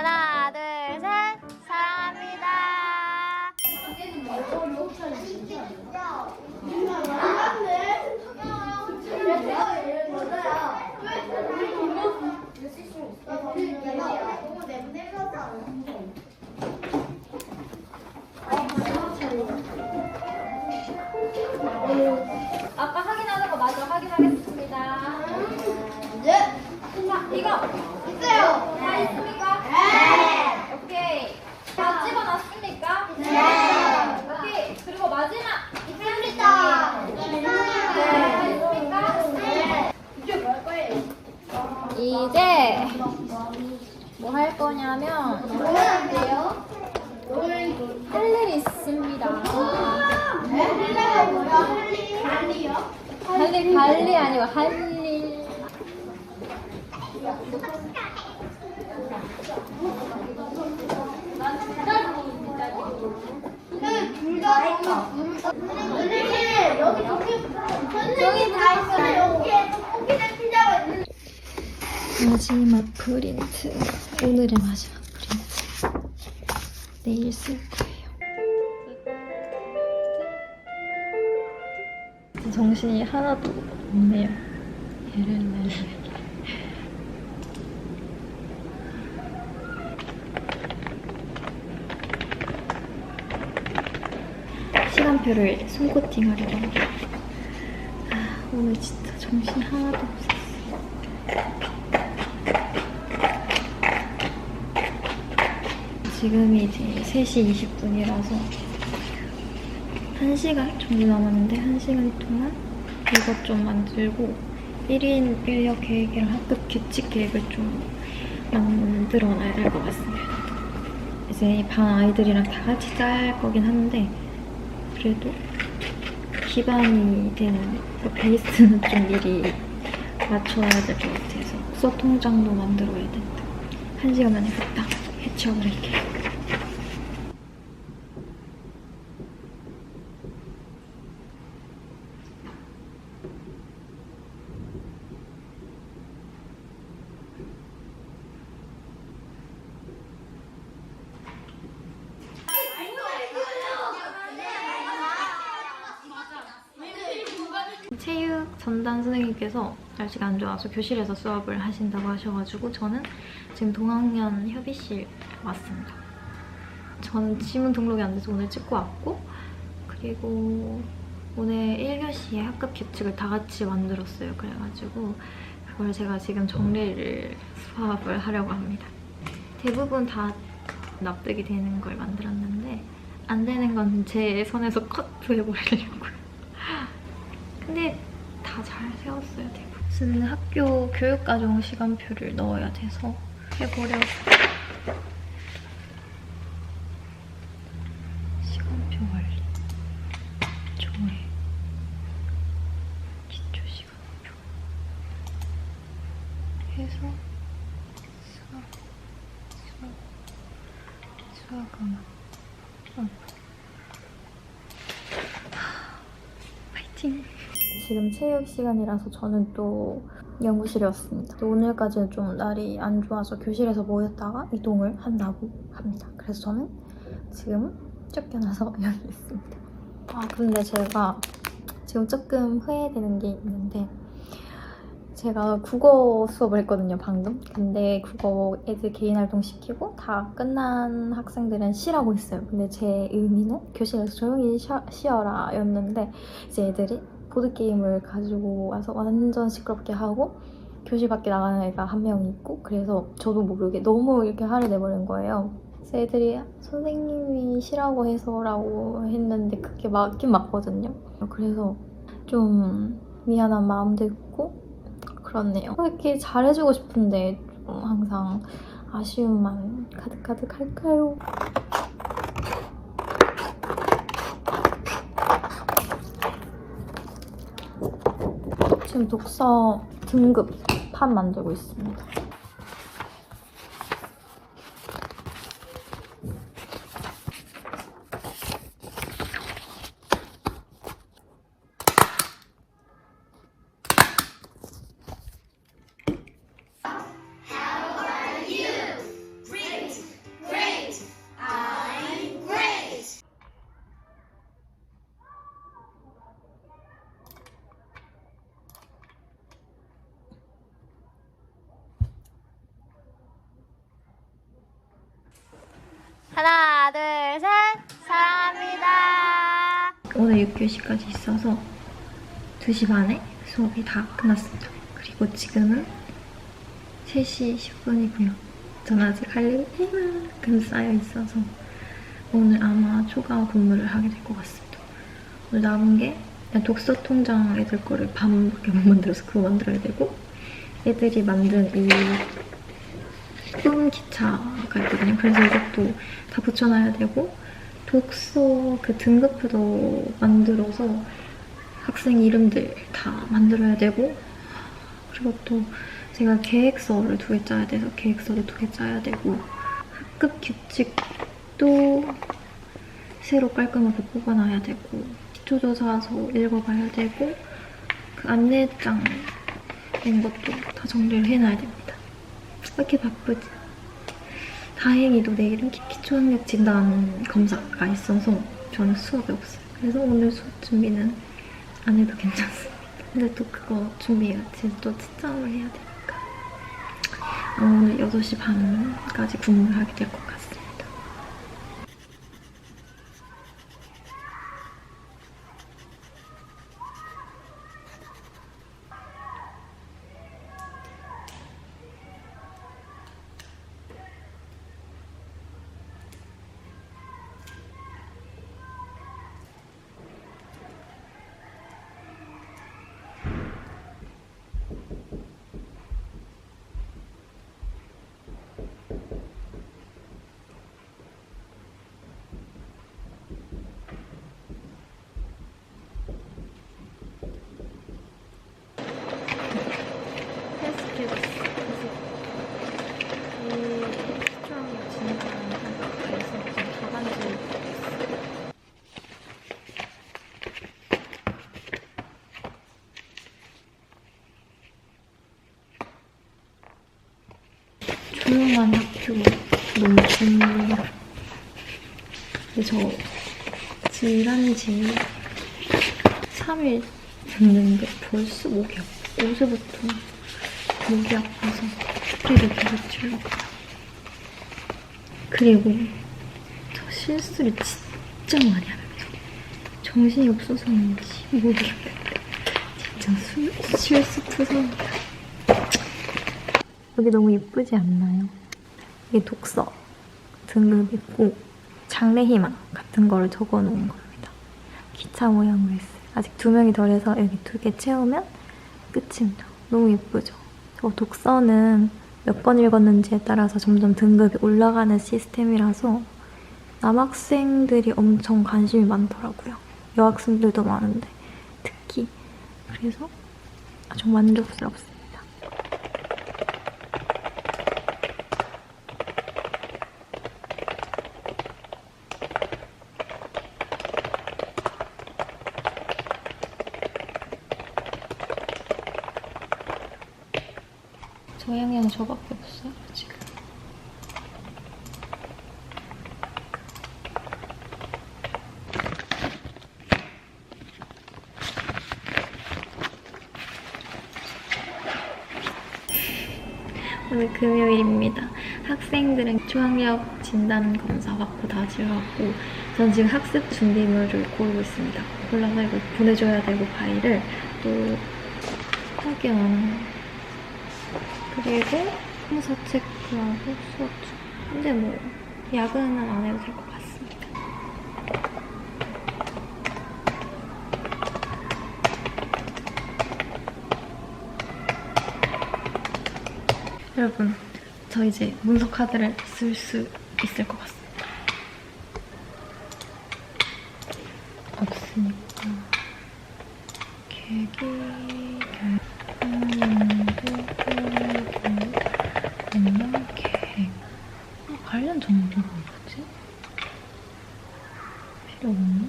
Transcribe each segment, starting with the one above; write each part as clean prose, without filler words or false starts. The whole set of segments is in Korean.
하나, 둘, 셋. 사랑합니다. 아까 확인하는 거 마저 확인하겠습니다. 네. 자, 이거 있어요. 다 있습니까? 네. 오케이. 다 집어놨습니까? 네. 오케이. 그리고 마지막 있습니다. 다 있습니까? 네. 이제 뭐 할 거예요? 이제 뭐 할 거냐면 뭐 하는데요? 할 일이 있습니다. 헬리가 뭐야? 할리요? 관리 아니고 할 일. 둘다 선생님 여기 선생님 다 있어요. 여기에 떡볶이는 피자가 있는. 마지막 프린트. 오늘의 마지막 프린트. 내일 쓸 거예요. 정신이 하나도 없네요. 얘를 시간표를 손코팅 하려고 합니다. 오늘 진짜 정신이 하나도 없었어요. 지금이 이제 3시 20분이라서 1시간 정도 남았는데 1시간 동안 이것 좀 만들고 1인 1역 계획이랑 학급 규칙 계획을 좀 만들어 놔야 될 것 같습니다. 이제 반 아이들이랑 다 같이 짤 거긴 한데 그래도 기반이 되는 베이스는 좀 미리 맞춰야 될 것 같아서 수업 통장도 만들어야 된다. 1시간 만에 갔다 해치워버릴게요. 체육 전담 선생님께서 날씨가 안 좋아서 교실에서 수업을 하신다고 하셔가지고 저는 지금 동학년 협의실 왔습니다. 저는 지문 등록이 안 돼서 오늘 찍고 왔고 그리고 오늘 1교시에 학급 규칙을 다 같이 만들었어요. 그래가지고 그걸 제가 지금 정리를 수업을 하려고 합니다. 대부분 다 납득이 되는 걸 만들었는데 안 되는 건 제 손에서 커트해버리려고요. 근데 다 잘 세웠어요, 대부분. 저는 학교 교육과정 시간표를 넣어야 돼서 해보려고. 시간표 관리. 조회. 기초 시간표. 해서 수학음악. 파이팅! 지금 체육 시간이라서 저는 또 연구실에 왔습니다. 오늘까지는 좀 날이 안 좋아서 교실에서 모였다가 이동을 한다고 합니다. 그래서 저는 지금 쫓겨나서 여기 있습니다. 근데 제가 지금 조금 후회되는 게 있는데 제가 국어 수업을 했거든요, 방금. 근데 국어 애들 개인 활동 시키고 다 끝난 학생들은 쉬라고 했어요. 근데 제 의미는 교실에서 조용히 쉬어라 였는데 이제 애들이 보드게임을 가지고 와서 완전 시끄럽게 하고 교실 밖에 나가는 애가 한 명 있고 그래서 저도 모르게 너무 이렇게 화를 내버린 거예요. 그래서 애들이 선생님이 쉬라고 해서라고 했는데 그게 맞긴 맞거든요. 그래서 좀 미안한 마음도 있고 그렇네요. 이렇게 잘해주고 싶은데 좀 항상 아쉬움만 가득가득 할까요? 지금 독서 등급판 만들고 있습니다. Great. 하나, 둘, 셋. 사랑합니다. 오늘 6교시까지 있어서 2시 반에 수업이 다 끝났습니다. 그리고 지금은 3시 10분이고요. 전 아직 할 일이 이만큼 쌓여 있어서 오늘 아마 초과 근무를 하게 될 것 같습니다. 오늘 남은 게 그냥 독서 통장 애들 거를 반밖에 못 만들어서 그거 만들어야 되고, 애들이 만든 이 꿈 기차가 있거든요. 그래서 이것도 다 붙여놔야 되고, 독서 그 등급표도 만들어서 학생 이름들 다 만들어야 되고, 그리고 또 제가 계획서를 2개 짜야 돼서 계획서도 2개 짜야 되고, 학급 규칙도 새로 깔끔하게 뽑아놔야 되고, 기초조사서 읽어봐야 되고, 그 안내장 낸 것도 다 정리를 해놔야 됩니다. 왜 이렇게 바쁘지? 다행히도 내일은 기초학력 진단 검사가 있어서 저는 수업이 없어요. 그래서 오늘 수업 준비는 안 해도 괜찮습니다. 근데 또 그거 준비해야지. 또 채점을 해야 되니까. 오늘 6시 반까지 근무를 하게 될 것 같습니다. 조용한 학교 너무 좋네요. 근데 저 질한 지 3일 됐는데 벌써 목이 아파. 어제부터 목이 아파서 소리를 계속 질렀고, 그리고 저 실수를 진짜 많이 하면서 정신이 없어서인지 목이 진짜 실수 투성이다. 여기 너무 예쁘지 않나요? 이게 독서 등급 있고 장래희망 같은 거를 적어놓은 겁니다. 기차 모양으로 했어요. 아직 2명이 덜해서 여기 2개 채우면 끝입니다. 너무 예쁘죠? 저 독서는 몇 번 읽었는지에 따라서 점점 등급이 올라가는 시스템이라서 남학생들이 엄청 관심이 많더라고요. 여학생들도 많은데 특히. 그래서 아주 만족스럽습니다. 저양이는 저밖에 없어요, 지금. 오늘 금요일입니다. 학생들은 초학력 진단 검사 받고 다 지워갖고 전 지금 학습 준비물을 고르고 있습니다. 골라서 이거 보내줘야 되고 파일을 또 확인, 그리고 행사 체크하고 수업 중. 근데 뭐 야근은 안 해도 될 것 같습니다. 여러분, 저 이제 문서 카드를 쓸 수 있을 것 같습니다. 없으니까 계기 계획 관련 정보가 뭐지? 필요 없나?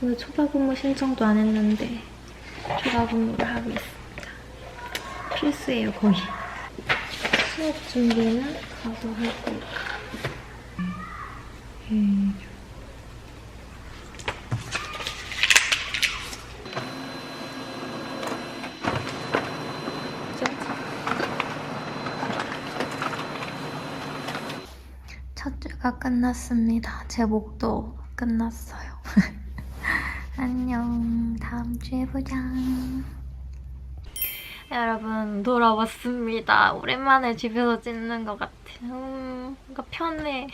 오늘 초과근무 신청도 안 했는데 초과근무를 하고 있습니다. 필수예요, 거의. 수업 준비는 가서 할 거예요. 교회가 끝났습니다. 제 목도 끝났어요. 안녕. 다음 주에 보자. 여러분, 돌아왔습니다. 오랜만에 집에서 찍는 것 같아요. 뭔가 편해.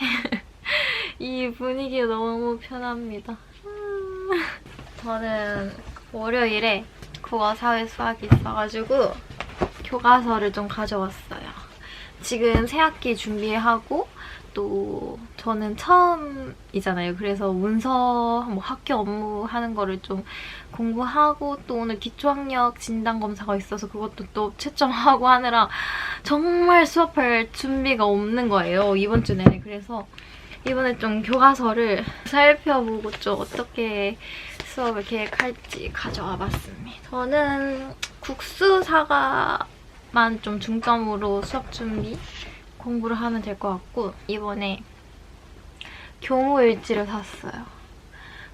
이 분위기가 너무 편합니다. 저는 월요일에 국어 사회 수학이 있어가지고 교과서를 좀 가져왔어요. 지금 새학기 준비하고 또 저는 처음이잖아요. 그래서 문서, 뭐 학교 업무 하는 거를 좀 공부하고 또 오늘 기초학력 진단검사가 있어서 그것도 또 채점하고 하느라 정말 수업할 준비가 없는 거예요. 이번 주 내내. 그래서 이번에 좀 교과서를 살펴보고 좀 어떻게 수업을 계획할지 가져와 봤습니다. 저는 국수사과만 좀 중점으로 수업 준비 공부를 하면 될 것 같고 이번에 교무일지를 샀어요.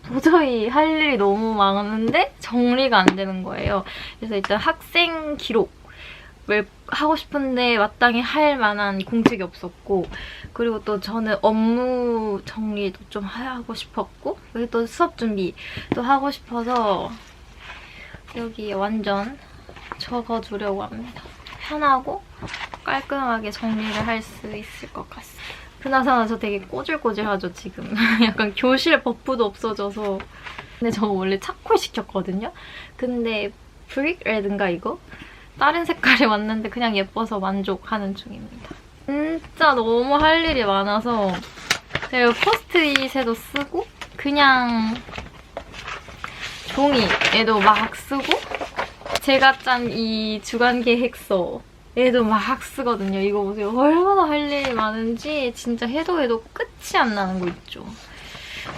도저히 할 일이 너무 많은데 정리가 안 되는 거예요. 그래서 일단 학생 기록을 하고 싶은데 마땅히 할 만한 공책이 없었고 그리고 또 저는 업무 정리도 좀 하고 싶었고 그리고 또 수업 준비도 하고 싶어서 여기 완전 적어두려고 합니다. 편하고 깔끔하게 정리를 할 수 있을 것 같습니다. 그나저나 저 되게 꼬질꼬질하죠, 지금. 약간 교실 버프도 없어져서. 근데 저 원래 차콜 시켰거든요? 근데 브릭 레드인가 이거? 다른 색깔이 왔는데 그냥 예뻐서 만족하는 중입니다. 진짜 너무 할 일이 많아서 제가 포스트잇에도 쓰고 그냥 종이에도 막 쓰고 제가 짠 이 주간 계획서 얘도 막 쓰거든요. 이거 보세요. 얼마나 할 일이 많은지 진짜 해도 끝이 안 나는 거 있죠.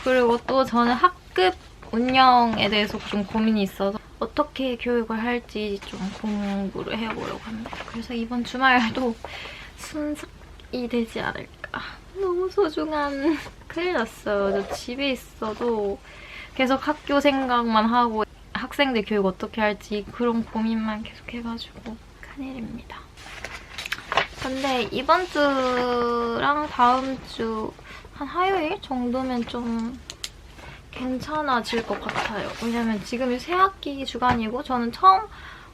그리고 또 저는 학급 운영에 대해서 좀 고민이 있어서 어떻게 교육을 할지 좀 공부를 해보려고 합니다. 그래서 이번 주말도 순삭이 되지 않을까. 너무 소중한. 큰일 났어요. 저 집에 있어도 계속 학교 생각만 하고 학생들 교육 어떻게 할지 그런 고민만 계속 해가지고 큰일입니다. 근데 이번 주랑 다음 주 한 화요일 정도면 좀 괜찮아질 것 같아요. 왜냐면 지금이 새학기 주간이고 저는 처음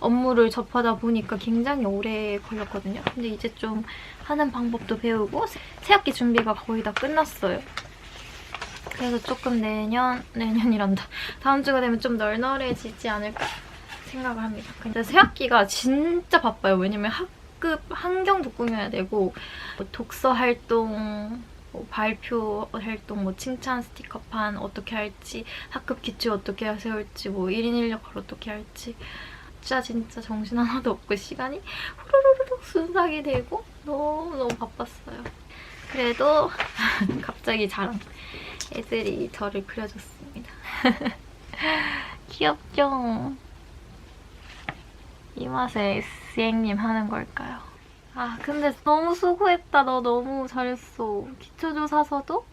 업무를 접하다 보니까 굉장히 오래 걸렸거든요. 근데 이제 좀 하는 방법도 배우고 새학기 준비가 거의 다 끝났어요. 그래서 조금 내년이란다. 다음 주가 되면 좀 널널해지지 않을까 생각을 합니다. 근데 새학기가 진짜 바빠요. 왜냐면 학급 한경도 꾸며야 되고 뭐 독서 활동, 뭐 발표 활동, 뭐 칭찬 스티커판 어떻게 할지, 학급 기출 어떻게 세울지, 뭐 1인 1역할 어떻게 할지 진짜 정신 하나도 없고 시간이 후루루루 순삭이 되고 너무 바빴어요. 그래도 갑자기 자랑. 애들이 저를 그려줬습니다. 귀엽죠? 이 맛에 스앵님 하는 걸까요? 아 근데 너무 수고했다. 너 너무 잘했어. 기초조사서도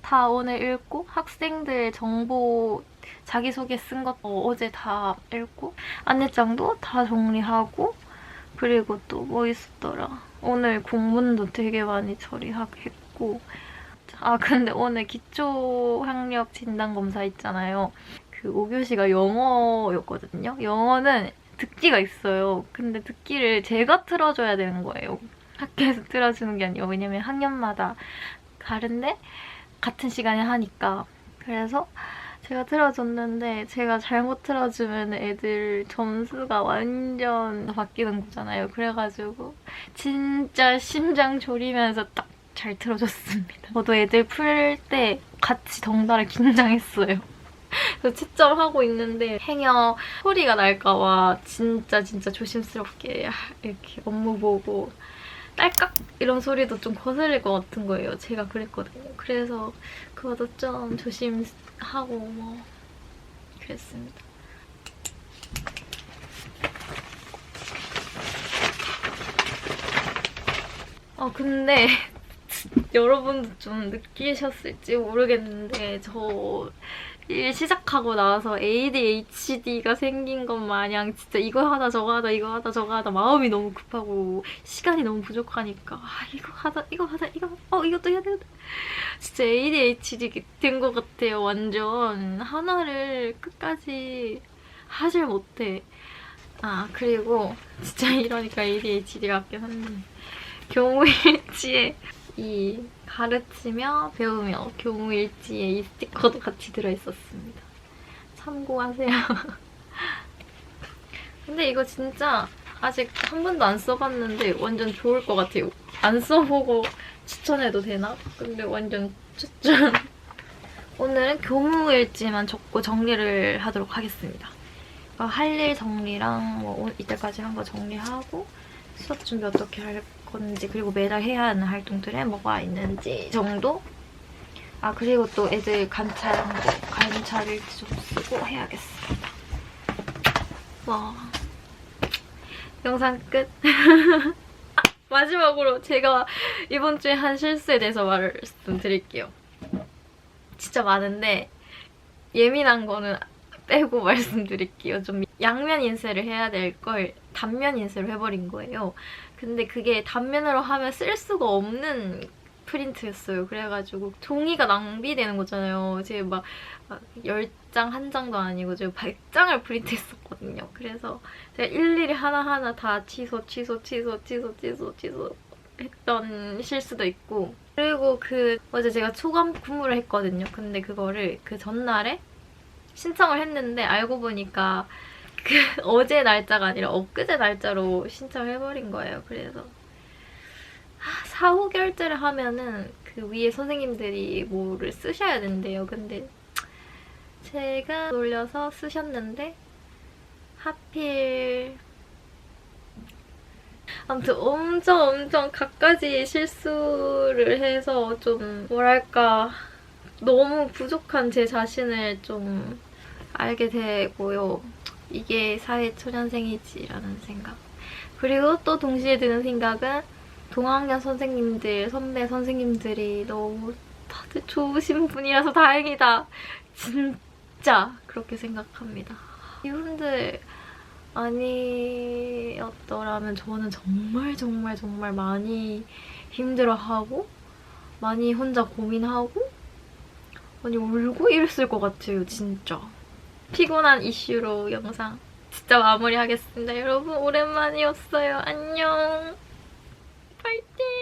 다 오늘 읽고 학생들 정보 자기소개 쓴 것도 어제 다 읽고 안내장도 다 정리하고 그리고 또 뭐 있었더라. 오늘 공문도 되게 많이 처리했고 아 근데 오늘 기초학력 진단검사 있잖아요. 그 5교시가 영어였거든요. 영어는 듣기가 있어요. 근데 듣기를 제가 틀어줘야 되는 거예요. 학교에서 틀어주는 게 아니고 왜냐면 학년마다 다른데 같은 시간에 하니까 그래서 제가 틀어줬는데 제가 잘못 틀어주면 애들 점수가 완전 바뀌는 거잖아요. 그래가지고 진짜 심장 졸이면서 딱 잘 틀어줬습니다. 저도 애들 풀 때 같이 덩달아 긴장했어요. 그래서 채점하고 있는데 행여 소리가 날까봐 진짜 조심스럽게 이렇게 업무 보고 딸깍 이런 소리도 좀 거슬릴 것 같은 거예요. 제가 그랬거든요. 그래서 그것도 좀 조심하고 뭐 그랬습니다. 근데 여러분도 좀 느끼셨을지 모르겠는데 저 일 시작하고 나서 ADHD가 생긴 것 마냥 진짜 이거 하다 저거 하다 이거 하다 저거 하다 마음이 너무 급하고 시간이 너무 부족하니까 이거 하다 이거 하다 이거 이것도 해야 되는데 진짜 ADHD 된 것 같아요. 완전 하나를 끝까지 하질 못해. 그리고 진짜 이러니까 ADHD 같긴 한데 교무일지에 이 가르치며 배우며 교무일지에 이 스티커도 같이 들어있었습니다. 참고하세요. 근데 이거 진짜 아직 한 번도 안 써봤는데 완전 좋을 것 같아요. 안 써보고 추천해도 되나? 근데 완전 추천. 오늘은 교무일지만 적고 정리를 하도록 하겠습니다. 할 일 정리랑 뭐 이때까지 한 거 정리하고 수업 준비 어떻게 할 건지 그리고 매달 해야 하는 활동들에 뭐가 있는지 정도? 그리고 또 애들 관찰한 거 관찰일지 좀 쓰고 해야겠습니다. 와, 영상 끝. 마지막으로 제가 이번 주에 한 실수에 대해서 말씀드릴게요. 진짜 많은데 예민한 거는 빼고 말씀드릴게요. 좀 양면 인쇄를 해야 될 걸 단면 인쇄를 해버린 거예요. 근데 그게 단면으로 하면 쓸 수가 없는 프린트였어요. 그래가지고 종이가 낭비되는 거잖아요. 제가 막 10장 한 장도 아니고 제가 100장을 프린트했었거든요. 그래서 제가 일일이 하나하나 다 취소 했던 실수도 있고 그리고 어제 제가 초감 근무를 했거든요. 근데 그거를 그 전날에 신청을 했는데 알고 보니까 어제 날짜가 아니라 엊그제 날짜로 신청을 해버린 거예요. 그래서 사후 결제를 하면은 그 위에 선생님들이 뭐를 쓰셔야 된대요. 근데 제가 돌려서 쓰셨는데 하필 아무튼 엄청 갖가지 실수를 해서 좀 뭐랄까 너무 부족한 제 자신을 좀 알게 되고요. 이게 사회초년생이지라는 생각. 그리고 또 동시에 드는 생각은 동학년 선생님들, 선배 선생님들이 너무 다들 좋으신 분이라서 다행이다. 진짜 그렇게 생각합니다. 이분들 아니었더라면 저는 정말 많이 힘들어하고 많이 혼자 고민하고 많이 울고 이랬을 것 같아요. 진짜. 피곤한 이슈로 영상 진짜 마무리하겠습니다. 여러분 오랜만이었어요. 안녕. 파이팅!